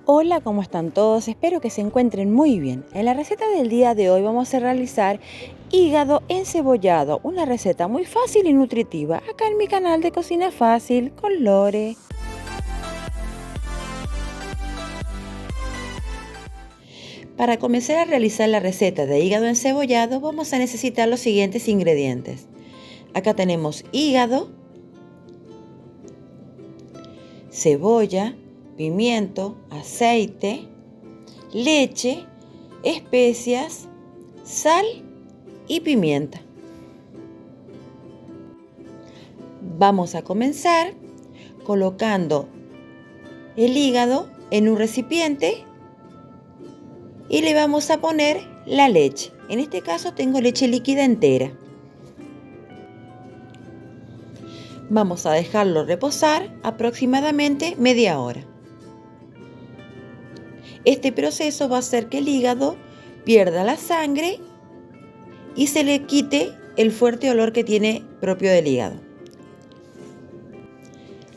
Hola, ¿cómo están todos? Espero que se encuentren muy bien. En la receta del día de hoy vamos a realizar hígado encebollado, una receta muy fácil y nutritiva, acá en mi canal de Cocina Fácil con Lore. Para comenzar a realizar la receta de hígado encebollado vamos a necesitar los siguientes ingredientes. Acá tenemos hígado, cebolla, pimiento, aceite, leche, especias, sal y pimienta. Vamos a comenzar colocando el hígado en un recipiente y le vamos a poner la leche. En este caso tengo leche líquida entera. Vamos a dejarlo reposar aproximadamente media hora. Este proceso va a hacer que el hígado pierda la sangre y se le quite el fuerte olor que tiene propio del hígado.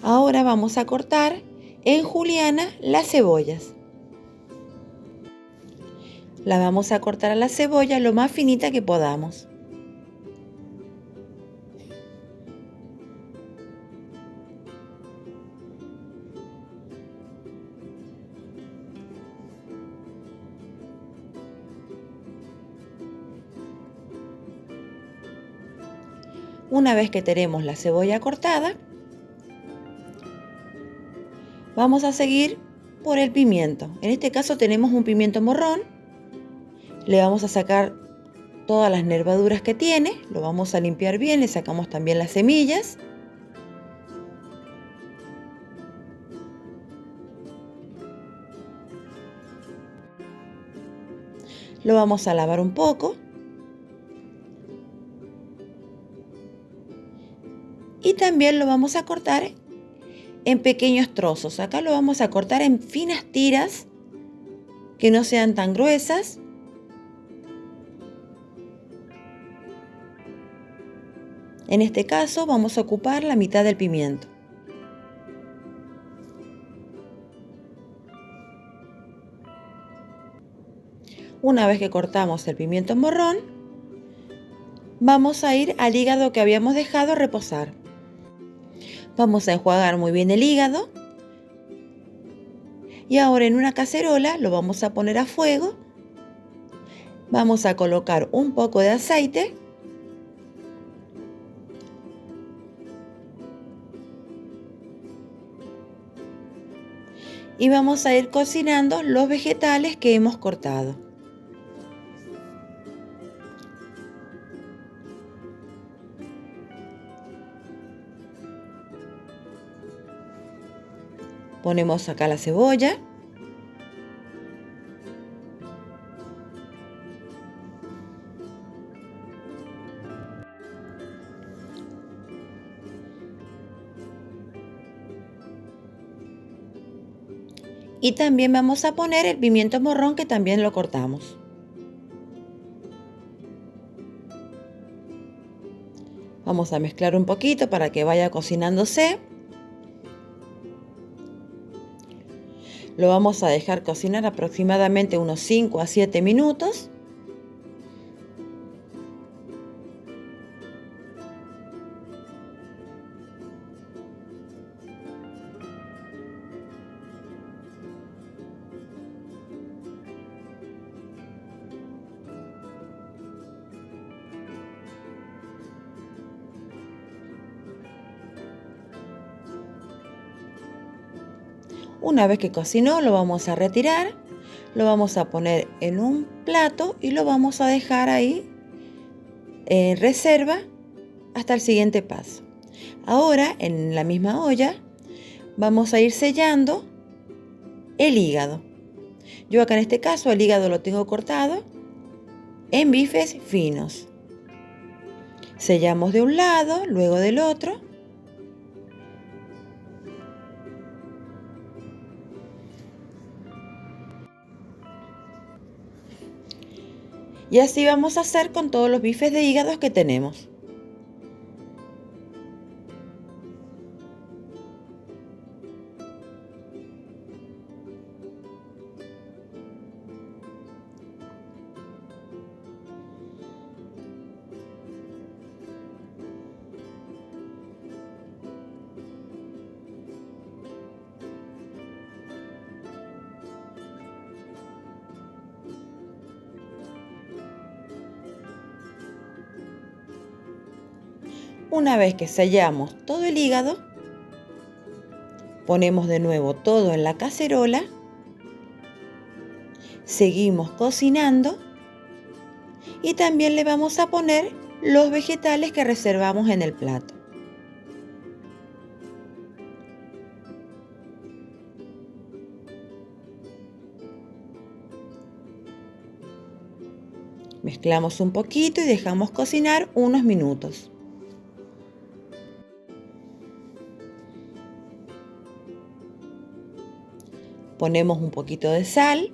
Ahora vamos a cortar en juliana las cebollas. La vamos a cortar a la cebolla lo más finita que podamos. Una vez que tenemos la cebolla cortada, vamos a seguir por el pimiento. En este caso tenemos un pimiento morrón. Le vamos a sacar todas las nervaduras que tiene, lo vamos a limpiar bien, le sacamos también las semillas. Lo vamos a lavar un poco. Y también lo vamos a cortar en pequeños trozos. Acá lo vamos a cortar en finas tiras que no sean tan gruesas. En este caso vamos a ocupar la mitad del pimiento. Una vez que cortamos el pimiento morrón, vamos a ir al hígado que habíamos dejado reposar. Vamos a enjuagar muy bien el hígado. Y ahora en una cacerola lo vamos a poner a fuego. Vamos a colocar un poco de aceite. Y vamos a ir cocinando los vegetales que hemos cortado. Ponemos acá la cebolla. Y también vamos a poner el pimiento morrón que también lo cortamos. Vamos a mezclar un poquito para que vaya cocinándose. Lo vamos a dejar cocinar aproximadamente unos 5 a 7 minutos. Una vez que cocinó, lo vamos a retirar, lo vamos a poner en un plato y lo vamos a dejar ahí en reserva hasta el siguiente paso. Ahora, en la misma olla, vamos a ir sellando el hígado. Yo acá en este caso el hígado lo tengo cortado en bifes finos. Sellamos de un lado, luego del otro. Y así vamos a hacer con todos los bifes de hígados que tenemos. Una vez que sellamos todo el hígado, ponemos de nuevo todo en la cacerola, seguimos cocinando y también le vamos a poner los vegetales que reservamos en el plato. Mezclamos un poquito y dejamos cocinar unos minutos. Ponemos un poquito de sal,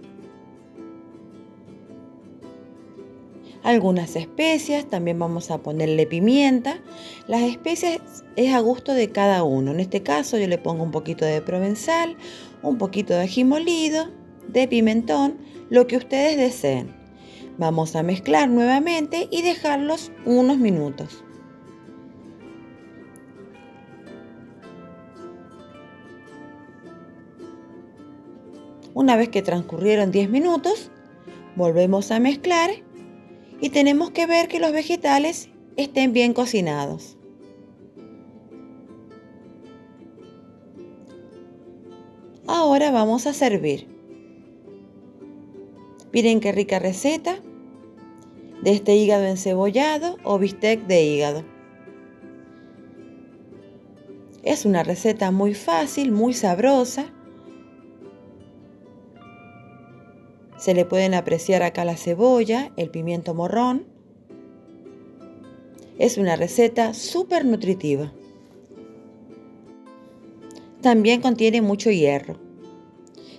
algunas especias, también vamos a ponerle pimienta. Las especias es a gusto de cada uno. En este caso yo le pongo un poquito de provenzal, un poquito de ají molido, de pimentón, lo que ustedes deseen. Vamos a mezclar nuevamente y dejarlos unos minutos. Una vez que transcurrieron 10 minutos, volvemos a mezclar y tenemos que ver que los vegetales estén bien cocinados. Ahora vamos a servir. Miren qué rica receta de este hígado encebollado o bistec de hígado. Es una receta muy fácil, muy sabrosa. Se le pueden apreciar acá la cebolla, el pimiento morrón. Es una receta súper nutritiva. También contiene mucho hierro.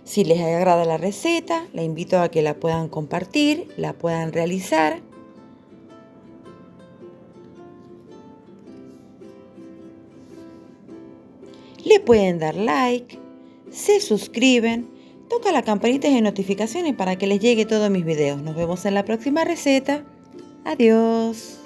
Si les agrada la receta, la invito a que la puedan compartir, la puedan realizar. Le pueden dar like, se suscriben, toca la campanita de notificaciones para que les llegue todos mis videos. Nos vemos en la próxima receta. Adiós.